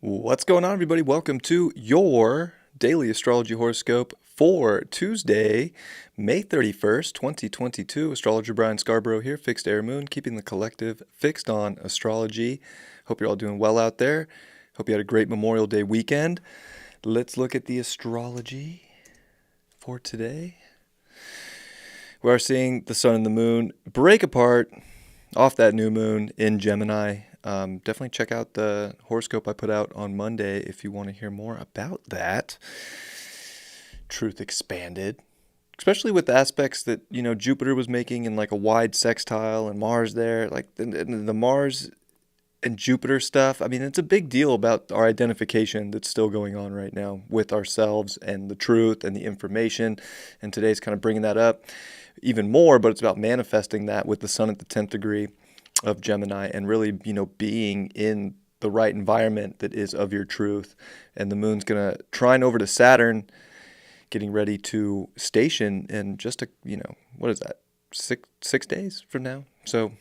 What's going on, everybody? Welcome to your daily astrology horoscope for Tuesday, May 31st, 2022. Astrologer Brian Scarborough here, Fixed Air Moon, keeping the collective fixed on astrology. Hope you're all doing well out there. Hope you had a great Memorial Day weekend. Let's look at the astrology for today. We are seeing the sun and the moon break apart off that new moon in Gemini. Definitely check out the horoscope I put out on Monday if you want to hear more about that. Truth expanded, especially with the aspects that, Jupiter was making in like a wide sextile and Mars there, like the Mars and Jupiter stuff. I mean, it's a big deal about our identification that's still going on right now with ourselves and the truth and the information. And today's kind of bringing that up even more, but it's about manifesting that with the sun at the 10th degree of Gemini and really, being in the right environment that is of your truth. And the moon's going to trine over to Saturn, getting ready to station in just what is that? Six days from now. So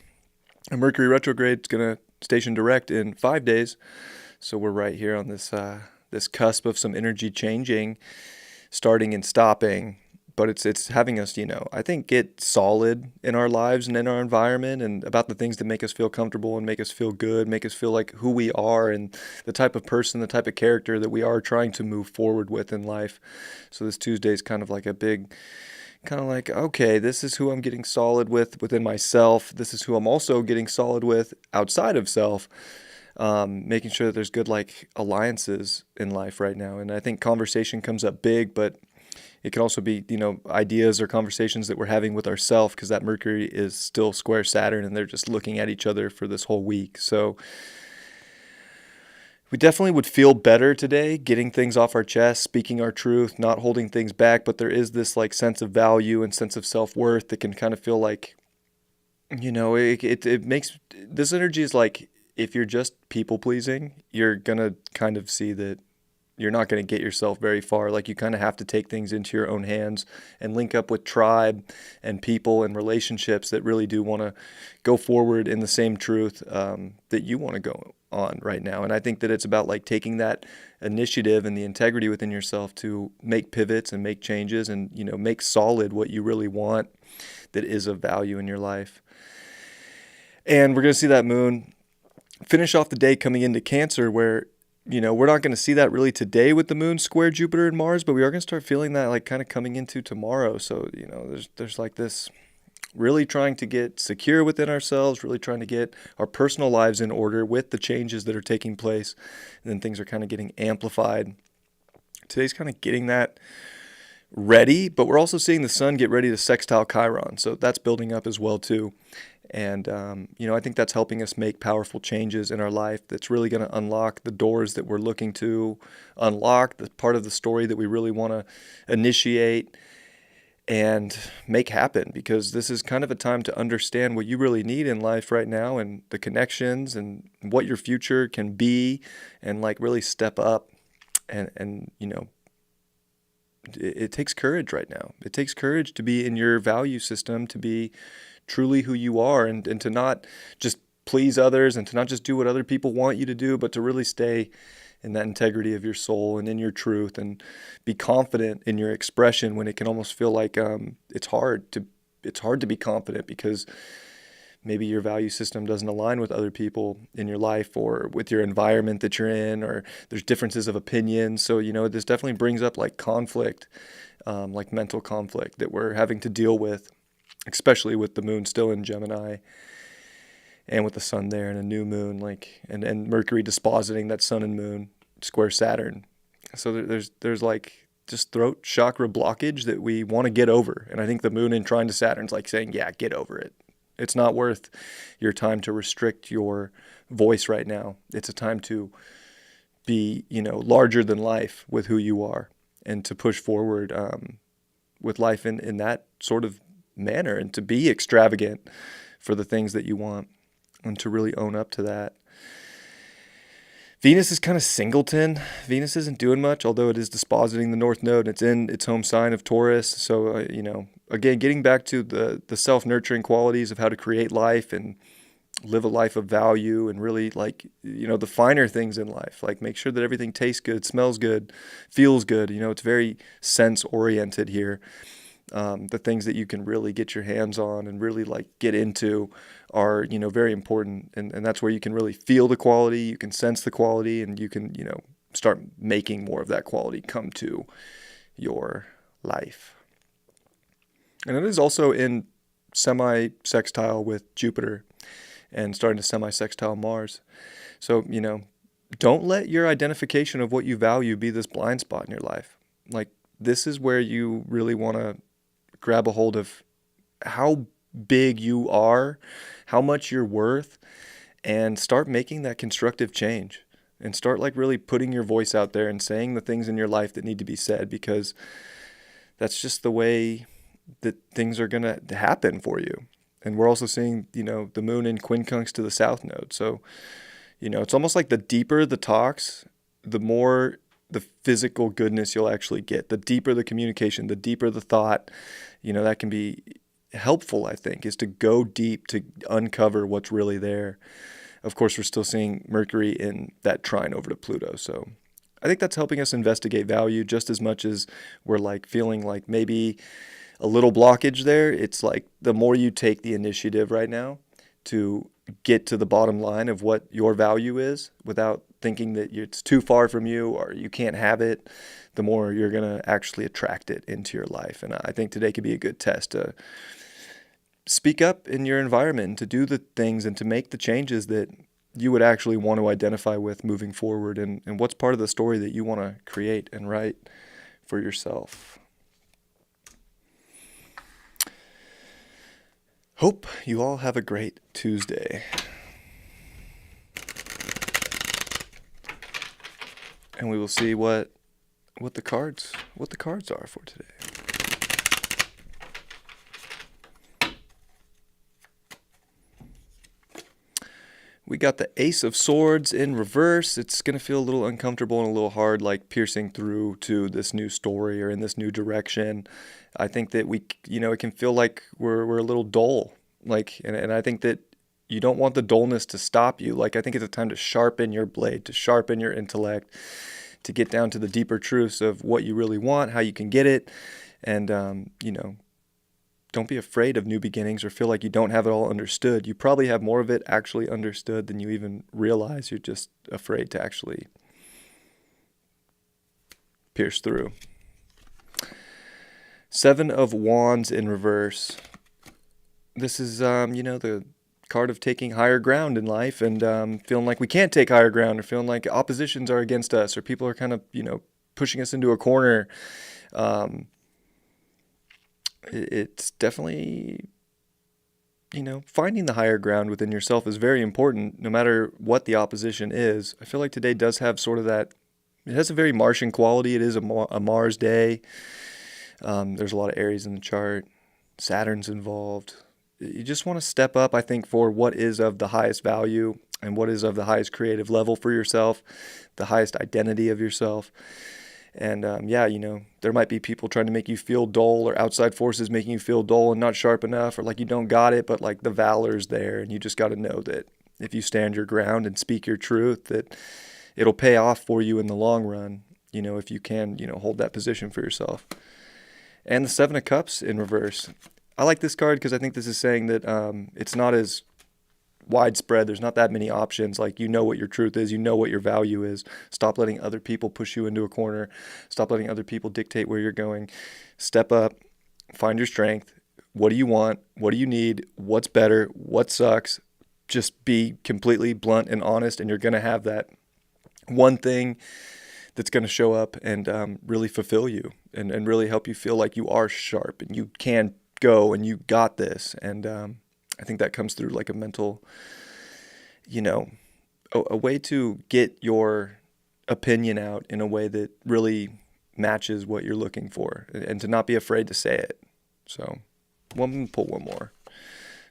a Mercury retrograde is going to station direct in 5 days. So we're right here on this cusp of some energy changing, starting and stopping. But it's having us, I think, get solid in our lives and in our environment and about the things that make us feel comfortable and make us feel good, make us feel like who we are and the type of person, the type of character that we are trying to move forward with in life. So this Tuesday is kind of like a big, okay, this is who I'm getting solid with within myself. This is who I'm also getting solid with outside of self. Making sure that there's good alliances in life right now. And I think conversation comes up big, but it can also be, ideas or conversations that we're having with ourselves because that Mercury is still square Saturn and they're just looking at each other for this whole week. So we definitely would feel better today getting things off our chest, speaking our truth, not holding things back. But there is this sense of value and sense of self-worth that can kind of feel like, it makes this energy is like if you're just people pleasing, you're going to kind of see that you're not going to get yourself very far. Like you kind of have to take things into your own hands and link up with tribe and people and relationships that really do want to go forward in the same truth that you want to go on right now. And I think that it's about taking that initiative and the integrity within yourself to make pivots and make changes and, make solid what you really want that is of value in your life. And we're going to see that moon finish off the day coming into Cancer where we're not going to see that really today with the moon square Jupiter and Mars, but we are going to start feeling that kind of coming into tomorrow. So, there's this really trying to get secure within ourselves, really trying to get our personal lives in order with the changes that are taking place. And then things are kind of getting amplified. Today's kind of getting that ready, but we're also seeing the sun get ready to sextile Chiron. So that's building up as well too. And, I think that's helping us make powerful changes in our life that's really going to unlock the doors that we're looking to unlock, the part of the story that we really want to initiate and make happen, because this is kind of a time to understand what you really need in life right now and the connections and what your future can be and really step up and it takes courage right now. It takes courage to be in your value system, to be truly who you are and to not just please others and to not just do what other people want you to do, but to really stay in that integrity of your soul and in your truth and be confident in your expression when it can almost feel like it's hard to be confident because maybe your value system doesn't align with other people in your life or with your environment that you're in, or there's differences of opinion. So, this definitely brings up conflict, mental conflict that we're having to deal with, especially with the moon still in Gemini and with the sun there and a new moon, and Mercury dispositing that sun and moon square Saturn. So there's just throat chakra blockage that we want to get over. And I think the moon in trine to Saturn's saying, yeah, get over it. It's not worth your time to restrict your voice right now. It's a time to be, larger than life with who you are and to push forward with life in that sort of manner and to be extravagant for the things that you want and to really own up to that. Venus is kind of singleton. Venus isn't doing much, although it is dispositing the North Node. It's in its home sign of Taurus. So, again, getting back to the self-nurturing qualities of how to create life and live a life of value and really the finer things in life. Like make sure that everything tastes good, smells good, feels good. It's very sense-oriented here. The things that you can really get your hands on and really get into are, very important. And that's where you can really feel the quality, you can sense the quality, and you can, start making more of that quality come to your life. And it is also in semi-sextile with Jupiter and starting to semi-sextile Mars. So, don't let your identification of what you value be this blind spot in your life. Like, this is where you really want to grab a hold of how big you are, how much you're worth, and start making that constructive change. And start really putting your voice out there and saying the things in your life that need to be said, because that's just the way that things are going to happen for you. And we're also seeing, the moon in quincunx to the south node. So, it's almost like the deeper the talks, the more the physical goodness you'll actually get. The deeper the communication, the deeper the thought, that can be helpful, I think, is to go deep to uncover what's really there. Of course, we're still seeing Mercury in that trine over to Pluto. So I think that's helping us investigate value just as much as we're feeling like maybe a little blockage there. It's the more you take the initiative right now to get to the bottom line of what your value is without thinking that it's too far from you or you can't have it, the more you're going to actually attract it into your life. And I think today could be a good test to speak up in your environment, to do the things and to make the changes that you would actually want to identify with moving forward, and what's part of the story that you want to create and write for yourself. Hope you all have a great Tuesday. And we will see what the cards are for today. We got the Ace of Swords in reverse. It's going to feel a little uncomfortable and a little hard, piercing through to this new story or in this new direction. I think that it can feel like we're a little dull. And I think that you don't want the dullness to stop you. I think it's a time to sharpen your blade, to sharpen your intellect, to get down to the deeper truths of what you really want, how you can get it. And, don't be afraid of new beginnings or feel like you don't have it all understood. You probably have more of it actually understood than you even realize. You're just afraid to actually pierce through. Seven of Wands in reverse. This is, the card of taking higher ground in life and feeling like we can't take higher ground, or feeling like oppositions are against us, or people are kind of, pushing us into a corner. It's definitely, finding the higher ground within yourself is very important, no matter what the opposition is. I feel like today does have sort of that, it has a very Martian quality. It is a Mars day. There's a lot of Aries in the chart. Saturn's involved. You just want to step up, I think, for what is of the highest value and what is of the highest creative level for yourself, the highest identity of yourself. And there might be people trying to make you feel dull, or outside forces making you feel dull and not sharp enough, or like you don't got it, but the valor's there, and you just got to know that if you stand your ground and speak your truth, that it'll pay off for you in the long run, if you can, hold that position for yourself. And the Seven of Cups in reverse. I like this card because I think this is saying that it's not as widespread. There's not that many options. What your truth is, what your value is. Stop letting other people push you into a corner. Stop letting other people dictate where you're going. Step up, find your strength. What do you want? What do you need? What's better? What sucks? Just be completely blunt and honest, and you're going to have that one thing that's going to show up and really fulfill you and really help you feel like you are sharp and you can go and you got this. And I think that comes through a mental, a way to get your opinion out in a way that really matches what you're looking for, and to not be afraid to say it. So, pull one more.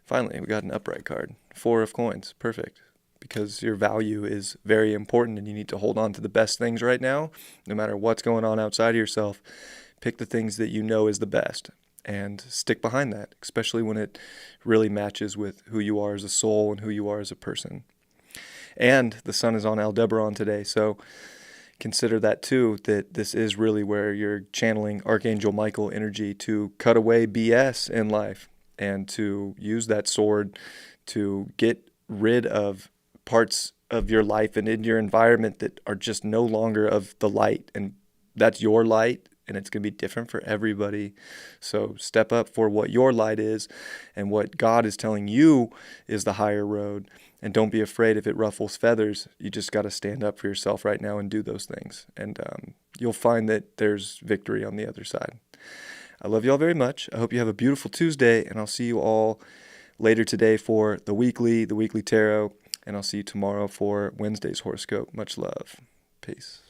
Finally, we got an upright card. 4 of coins. Perfect. Because your value is very important and you need to hold on to the best things right now, no matter what's going on outside of yourself. Pick the things that you know is the best and stick behind that, especially when it really matches with who you are as a soul and who you are as a person. And the sun is on Aldebaran today, so consider that too, that this is really where you're channeling Archangel Michael energy to cut away BS in life and to use that sword to get rid of parts of your life and in your environment that are just no longer of the light. And that's your light, and it's going to be different for everybody. So step up for what your light is and what God is telling you is the higher road. And don't be afraid if it ruffles feathers. You just got to stand up for yourself right now and do those things. And you'll find that there's victory on the other side. I love you all very much. I hope you have a beautiful Tuesday, and I'll see you all later today for the weekly tarot. And I'll see you tomorrow for Wednesday's horoscope. Much love. Peace.